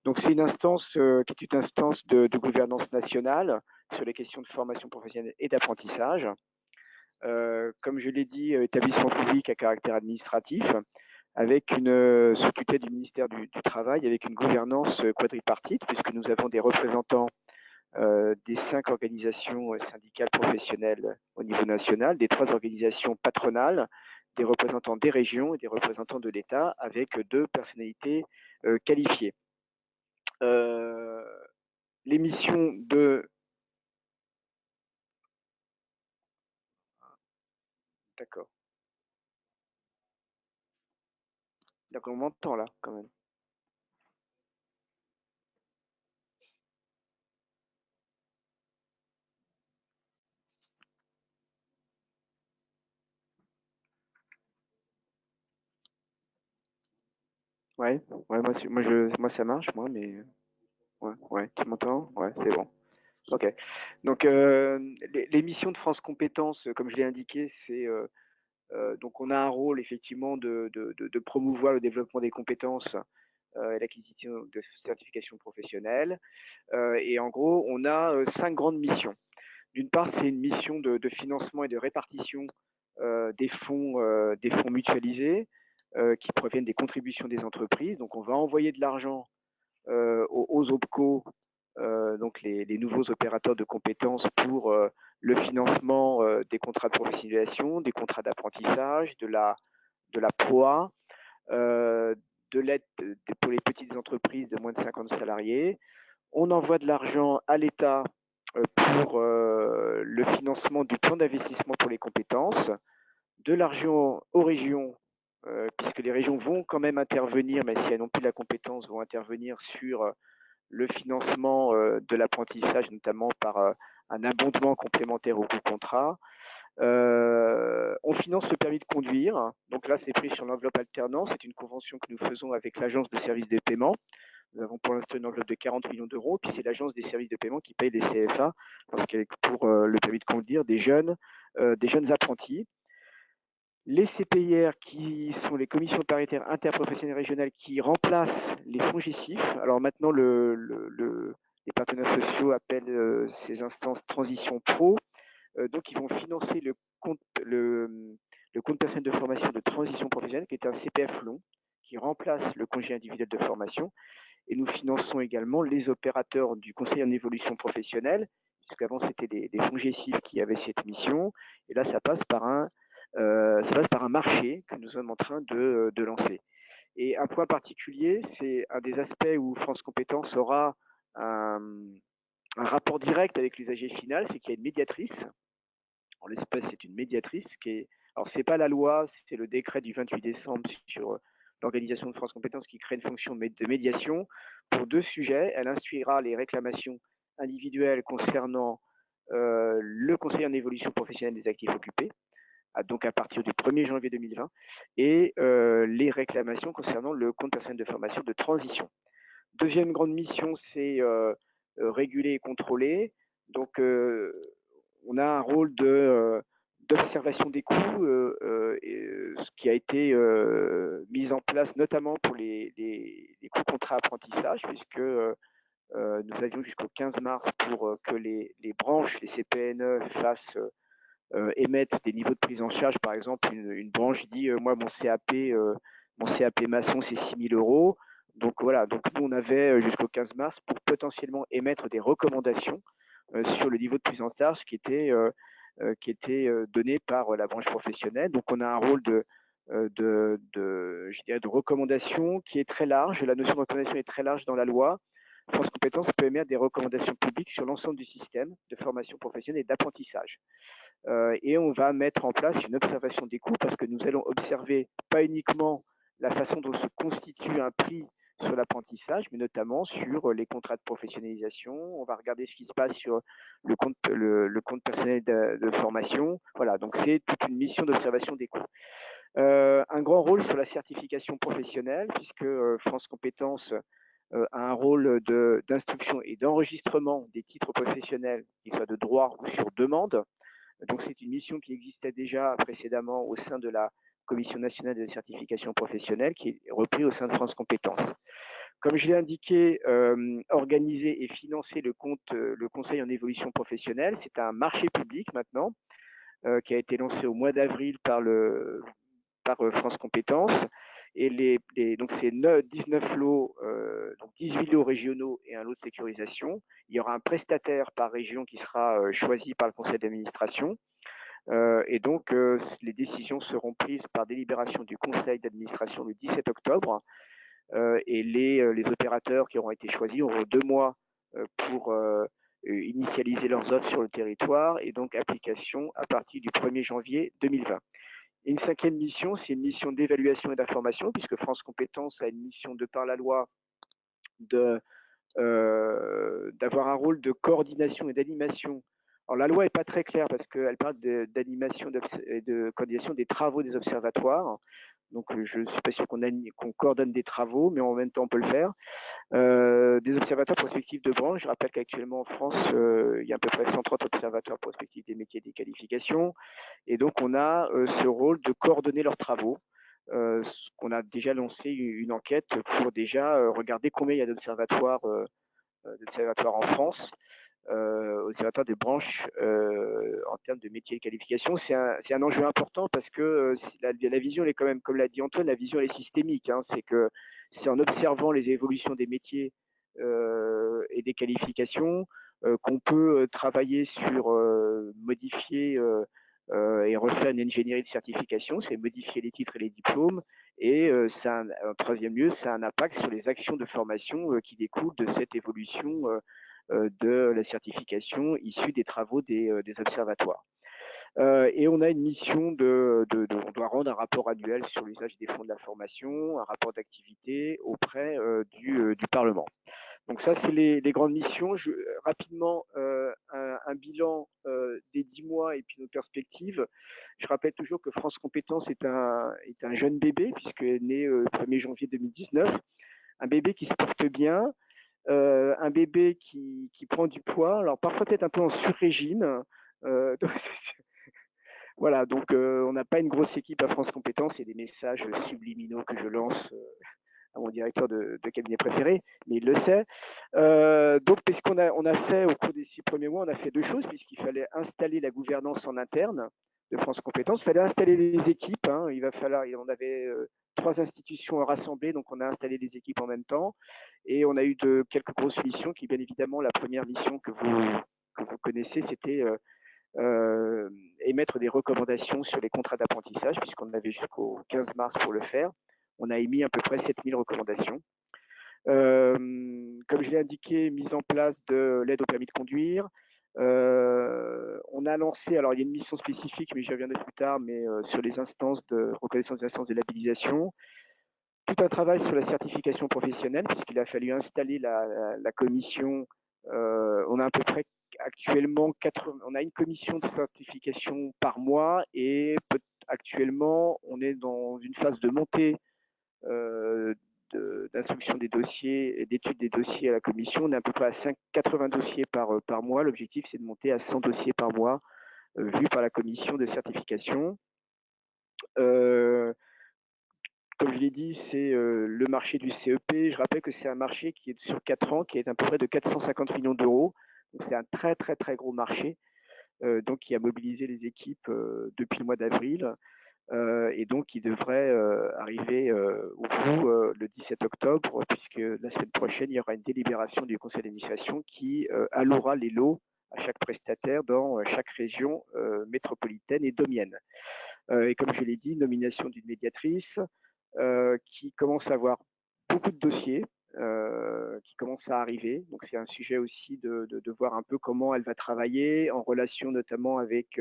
Donc c'est une instance qui est une instance de gouvernance nationale sur les questions de formation professionnelle et d'apprentissage. Comme je l'ai dit, établissement public à caractère administratif, avec une sous tutelle du ministère du Travail, avec une gouvernance quadripartite, puisque nous avons des représentants des 5 organisations syndicales professionnelles au niveau national, des 3 organisations patronales, des représentants des régions et des représentants de l'État, avec 2 personnalités qualifiées. Les missions de... D'accord. D'accord, on m'entend là, quand même. Ouais, ouais, moi ça marche, moi, mais ouais, ouais, tu m'entends? Ouais, c'est bon. Ok. Donc, les missions de France Compétences, comme je l'ai indiqué, c'est donc on a un rôle effectivement de promouvoir le développement des compétences et l'acquisition de certifications professionnelles. Et en gros, on a 5 grandes missions. D'une part, c'est une mission de financement et de répartition des fonds mutualisés qui proviennent des contributions des entreprises. Donc, on va envoyer de l'argent aux OPCO, donc les nouveaux opérateurs de compétences pour le financement des contrats de professionnalisation, des contrats d'apprentissage, de la PROA, de l'aide pour les petites entreprises de moins de 50 salariés. On envoie de l'argent à l'État pour le financement du plan d'investissement pour les compétences, de l'argent aux régions, puisque les régions vont quand même intervenir, mais si elles n'ont plus de la compétence, vont intervenir sur le financement de l'apprentissage, notamment par un abondement complémentaire au coût contrat. On finance le permis de conduire. Donc là, c'est pris sur l'enveloppe alternance. C'est une convention que nous faisons avec l'Agence de services de paiement. Nous avons pour l'instant une enveloppe de 40 millions d'euros. Puis c'est l'Agence des services de paiement qui paye les CFA pour le permis de conduire des jeunes apprentis. Les CPIR, qui sont les commissions paritaires interprofessionnelles régionales, qui remplacent les fonds GECIF. Alors maintenant, les partenaires sociaux appellent ces instances transition pro. Donc, ils vont financer le compte personnel de formation de transition professionnelle, qui est un CPF long, qui remplace le congé individuel de formation. Et nous finançons également les opérateurs du conseil en évolution professionnelle, puisqu'avant, c'était des fonds GECIF qui avaient cette mission. Et là, ça passe par un marché que nous sommes en train de lancer. Et un point particulier, c'est un des aspects où France Compétences aura un rapport direct avec l'usager final, c'est qu'il y a une médiatrice. En l'espèce, c'est une médiatrice qui est... Alors, ce n'est pas la loi, c'est le décret du 28 décembre sur l'organisation de France Compétences qui crée une fonction de médiation pour 2 sujets. Elle instruira les réclamations individuelles concernant le conseil en évolution professionnelle des actifs occupés, donc à partir du 1er janvier 2020, et les réclamations concernant le compte personnel de formation de transition. Deuxième grande mission, c'est réguler et contrôler. Donc, on a un rôle d'observation des coûts, ce qui a été mis en place notamment pour les coûts contrats apprentissage, puisque nous avions jusqu'au 15 mars pour que les branches, les CPNE, émettent des niveaux de prise en charge. Par exemple, une branche dit moi, mon CAP maçon, c'est 6 000 euros. Donc voilà, donc nous, on avait jusqu'au 15 mars pour potentiellement émettre des recommandations sur le niveau de prise en charge qui était donné par la branche professionnelle. Donc on a un rôle je dirais de recommandation qui est très large. La notion de recommandation est très large dans la loi. France Compétences peut émettre des recommandations publiques sur l'ensemble du système de formation professionnelle et d'apprentissage. Et on va mettre en place une observation des coûts parce que nous allons observer pas uniquement la façon dont se constitue un prix sur l'apprentissage, mais notamment sur les contrats de professionnalisation. On va regarder ce qui se passe sur le compte personnel de formation. Voilà, donc c'est toute une mission d'observation des coûts. Un grand rôle sur la certification professionnelle, puisque France Compétences a un rôle d'instruction et d'enregistrement des titres professionnels, qu'ils soient de droit ou sur demande. Donc c'est une mission qui existait déjà précédemment au sein de la Commission nationale de certification professionnelle, qui est reprise au sein de France Compétences. Comme je l'ai indiqué, organiser et financer le conseil en évolution professionnelle, c'est un marché public maintenant qui a été lancé au mois d'avril par France Compétences. Et donc c'est 19 lots, donc 18 lots régionaux et un lot de sécurisation. Il y aura un prestataire par région qui sera choisi par le conseil d'administration. Et donc les décisions seront prises par délibération du conseil d'administration le 17 octobre. Et les opérateurs qui auront été choisis auront 2 mois pour initialiser leurs offres sur le territoire et donc application à partir du 1er janvier 2020. Et une cinquième mission, c'est une mission d'évaluation et d'information, puisque France Compétences a une mission de par la loi d'avoir un rôle de coordination et d'animation. Alors la loi n'est pas très claire parce qu'elle parle d'animation et de coordination des travaux des observatoires. Donc je ne suis pas sûr qu'on coordonne des travaux, mais en même temps on peut le faire. Des observatoires prospectifs de branche. Je rappelle qu'actuellement en France, il y a à peu près 130 observatoires prospectifs des métiers et des qualifications. Et donc on a ce rôle de coordonner leurs travaux. On a déjà lancé une enquête pour déjà regarder combien il y a d'observatoires en France, observatoires de branches en termes de métiers et de qualification. C'est un enjeu important parce que la vision, elle est quand même, comme l'a dit Antoine, la vision elle est systémique. C'est que c'est en observant les évolutions des métiers et des qualifications qu'on peut travailler sur modifier et refaire une ingénierie de certification, c'est modifier les titres et les diplômes. Et en troisième lieu, ça a un impact sur les actions de formation qui découlent de cette évolution de la certification issue des travaux des observatoires. Et on a une mission on doit rendre un rapport annuel sur l'usage des fonds de la formation, un rapport d'activité auprès du Parlement. Donc ça, c'est les grandes missions. Rapidement, un bilan des 10 mois et puis nos perspectives. Je rappelle toujours que France Compétences est un jeune bébé, puisqu'elle est né le 1er janvier 2019. Un bébé qui se porte bien, un bébé qui prend du poids, alors parfois peut-être un peu en sur-régime. Voilà, donc on n'a pas une grosse équipe à France Compétences, et des messages subliminaux que je lance à mon directeur de cabinet préféré, mais il le sait. Donc, puisqu'on a fait, au cours des 6 premiers mois, on a fait 2 choses, puisqu'il fallait installer la gouvernance en interne de France Compétences, il fallait installer les équipes. On avait 3 institutions rassemblées, donc on a installé les équipes en même temps, et on a eu quelques grosses missions, qui bien évidemment, la première mission que vous connaissez, c'était émettre des recommandations sur les contrats d'apprentissage, puisqu'on avait jusqu'au 15 mars pour le faire. On a émis à peu près 7000 recommandations. Comme je l'ai indiqué, mise en place de l'aide au permis de conduire. On a lancé, alors il y a une mission spécifique, mais j'y reviendrai plus tard, mais sur les instances de reconnaissance des instances de labellisation. Tout un travail sur la certification professionnelle, puisqu'il a fallu installer la commission. On a à peu près actuellement on a une commission de certification par mois, et actuellement on est dans une phase de montée d'instruction des dossiers et d'étude des dossiers à la commission. On est à peu près à 80 dossiers par mois. L'objectif, c'est de monter à 100 dossiers par mois vus par la commission de certification. Comme je l'ai dit, c'est le marché du CEP. Je rappelle que c'est un marché qui est sur 4 ans, qui est à peu près de 450 millions d'euros. Donc c'est un très très très gros marché, donc qui a mobilisé les équipes depuis le mois d'avril. Et donc qui devrait arriver au bout le 17 octobre, puisque la semaine prochaine, il y aura une délibération du conseil d'administration qui allouera les lots à chaque prestataire dans chaque région métropolitaine et domienne. Et comme je l'ai dit, nomination d'une médiatrice qui commence à avoir beaucoup de dossiers qui commencent à arriver. Donc c'est un sujet aussi de voir un peu comment elle va travailler, en relation notamment avec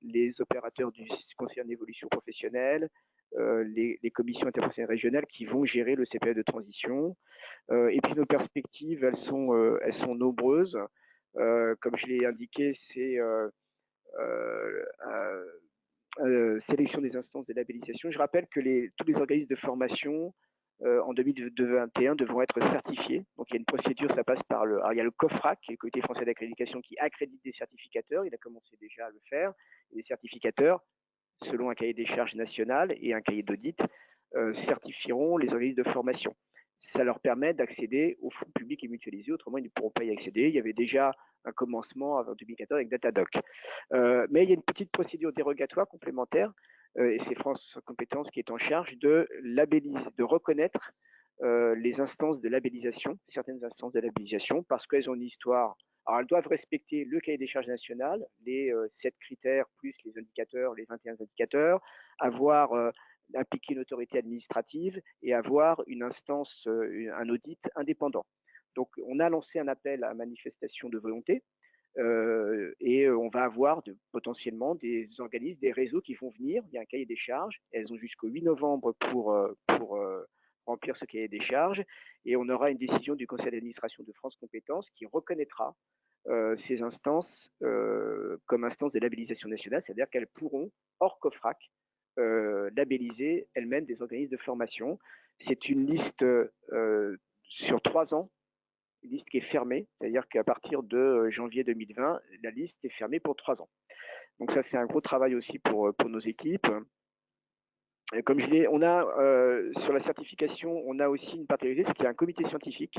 les opérateurs du conseil en évolution professionnelle, les commissions interprofessionnelles régionales qui vont gérer le CPF de transition. Et puis nos perspectives, elles sont nombreuses. Comme je l'ai indiqué, c'est sélection des instances de labellisation. Je rappelle que tous les organismes de formation en 2021 devront être certifiés. Donc il y a une procédure, ça passe par il y a le COFRAC, qui est le Comité français d'accréditation, qui accrédite des certificateurs. Il a commencé déjà à le faire. Et les certificateurs, selon un cahier des charges national et un cahier d'audit, certifieront les organismes de formation. ça leur permet d'accéder aux fonds publics et mutualisés, autrement ils ne pourront pas y accéder. Il y avait déjà un commencement avant 2014 avec Datadoc. Mais il y a une petite procédure dérogatoire complémentaire, et c'est France Compétences qui est en charge de reconnaître les instances de labellisation, certaines instances de labellisation, parce qu'elles ont une histoire. Alors, elles doivent respecter le cahier des charges national, les 7 critères plus les indicateurs, les 21 indicateurs, avoir impliqué une autorité administrative et avoir une instance, un audit indépendant. Donc, on a lancé un appel à manifestation de volonté et on va avoir potentiellement des organismes, des réseaux qui vont venir. Il y a un cahier des charges. Elles ont jusqu'au 8 novembre pour remplir ce cahier des charges et on aura une décision du conseil d'administration de France Compétences qui reconnaîtra ces instances comme instances de labellisation nationale, c'est-à-dire qu'elles pourront, hors COFRAC, labelliser elles-mêmes des organismes de formation. C'est une liste sur 3 ans, une liste qui est fermée, c'est-à-dire qu'à partir de janvier 2020, la liste est fermée pour 3 ans. Donc ça, c'est un gros travail aussi pour nos équipes. Et comme je l'ai, on a sur la certification, on a aussi une particularité, c'est qu'il y a un comité scientifique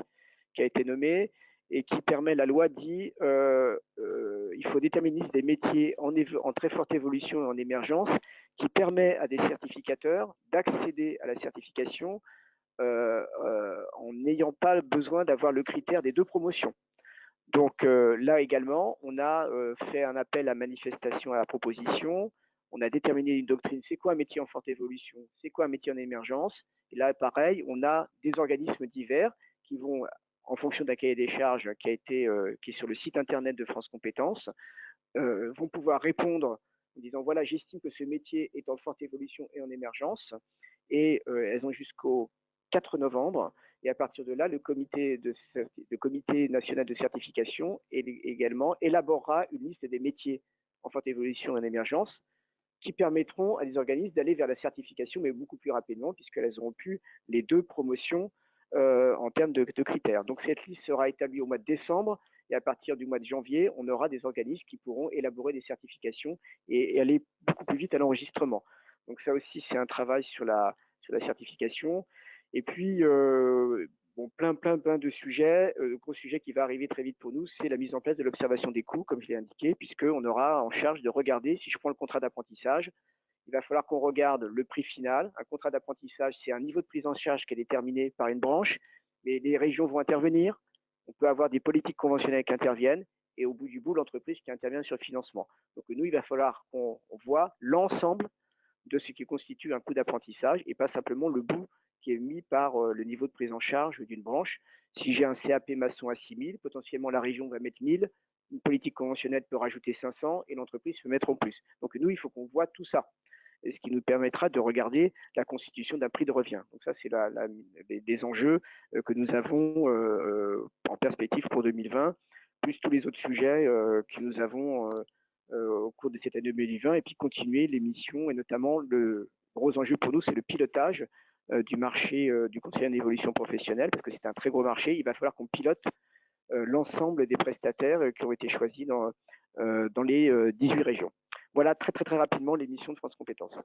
qui a été nommé et qui permet, la loi dit, il faut déterminer des métiers en très forte évolution et en émergence, qui permet à des certificateurs d'accéder à la certification en n'ayant pas besoin d'avoir le critère des 2 promotions. Donc là également, on a fait un appel à manifestation à la proposition. On a déterminé une doctrine. C'est quoi un métier en forte évolution? C'est quoi un métier en émergence? Et là, pareil, on a des organismes divers qui vont, en fonction d'un cahier des charges qui est sur le site internet de France Compétences, vont pouvoir répondre en disant voilà, j'estime que ce métier est en forte évolution et en émergence. Et elles ont jusqu'au 4 novembre. Et à partir de là, le comité national de certification également élaborera une liste des métiers en forte évolution et en émergence qui permettront à des organismes d'aller vers la certification, mais beaucoup plus rapidement, puisqu'elles auront pu les 2 promotions en termes de critères. Donc cette liste sera établie au mois de décembre, et à partir du mois de janvier, on aura des organismes qui pourront élaborer des certifications et aller beaucoup plus vite à l'enregistrement. Donc ça aussi, c'est un travail sur la certification. Et puis, bon, plein de sujets. Le gros sujet qui va arriver très vite pour nous, c'est la mise en place de l'observation des coûts, comme je l'ai indiqué, puisqu'on aura en charge de regarder, si je prends le contrat d'apprentissage, il va falloir qu'on regarde le prix final. Un contrat d'apprentissage, c'est un niveau de prise en charge qui est déterminé par une branche, mais les régions vont intervenir. On peut avoir des politiques conventionnelles qui interviennent, et au bout du bout, l'entreprise qui intervient sur le financement. Donc nous, il va falloir qu'on voit l'ensemble de ce qui constitue un coût d'apprentissage et pas simplement le bout qui est mis par le niveau de prise en charge d'une branche. Si j'ai un CAP maçon à 6 000, potentiellement la région va mettre 1 000, une politique conventionnelle peut rajouter 500 et l'entreprise peut mettre en plus. Donc nous, il faut qu'on voit tout ça, et ce qui nous permettra de regarder la constitution d'un prix de revient. Donc ça, c'est les enjeux que nous avons en perspective pour 2020, plus tous les autres sujets que nous avons au cours de cette année 2020, et puis continuer les missions, et notamment le gros enjeu pour nous, c'est le pilotage du marché du conseil en évolution professionnelle, parce que c'est un très gros marché. Il va falloir qu'on pilote l'ensemble des prestataires qui ont été choisis dans les 18 régions. Voilà très rapidement les missions de France Compétences.